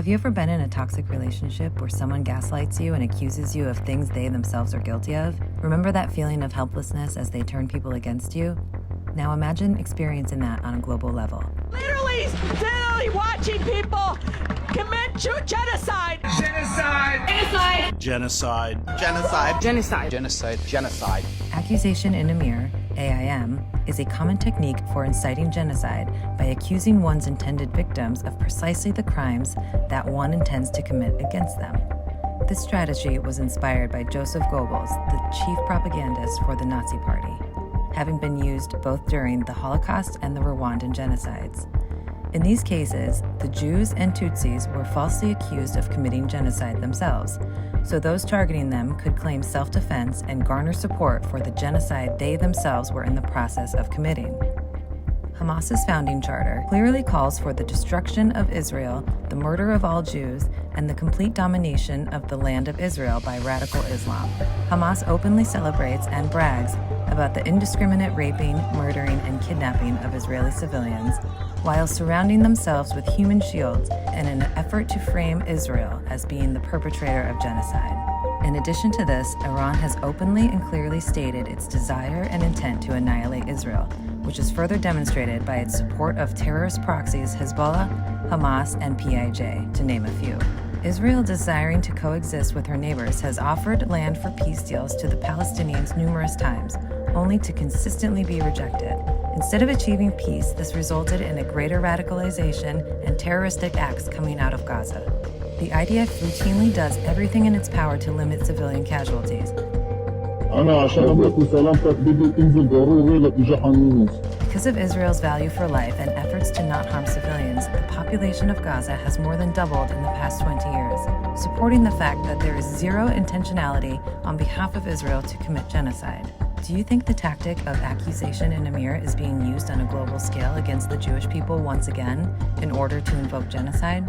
Have you ever been in a toxic relationship where someone gaslights you and accuses you of things they themselves are guilty of? Remember that feeling of helplessness as they turn people against you? Now imagine experiencing that on a global level. Literally watching people commit genocide. Genocide. Genocide. Genocide. Genocide. Genocide. Genocide. Genocide. Accusation in Amir, AIM, is a common technique for inciting genocide by accusing one's intended victims of precisely the crimes that one intends to commit against them. This strategy was inspired by Joseph Goebbels, the chief propagandist for the Nazi Party, having been used both during the Holocaust and the Rwandan genocides. In these cases, the Jews and Tutsis were falsely accused of committing genocide themselves, so those targeting them could claim self-defense and garner support for the genocide they themselves were in the process of committing. Hamas's founding charter clearly calls for the destruction of Israel, the murder of all Jews, and the complete domination of the land of Israel by radical Islam. Hamas openly celebrates and brags about the indiscriminate raping, murdering, and kidnapping of Israeli civilians, while surrounding themselves with human shields in an effort to frame Israel as being the perpetrator of genocide. In addition to this, Iran has openly and clearly stated its desire and intent to annihilate Israel, which is further demonstrated by its support of terrorist proxies Hezbollah, Hamas, and PIJ, to name a few. Israel, desiring to coexist with her neighbors, has offered land for peace deals to the Palestinians numerous times, only to consistently be rejected. Instead of achieving peace, this resulted in a greater radicalization and terroristic acts coming out of Gaza. The IDF routinely does everything in its power to limit civilian casualties. Because of Israel's value for life and efforts to not harm civilians, the population of Gaza has more than doubled in the past 20 years, supporting the fact that there is zero intentionality on behalf of Israel to commit genocide. Do you think the tactic of accusation in Amir is being used on a global scale against the Jewish people once again in order to invoke genocide?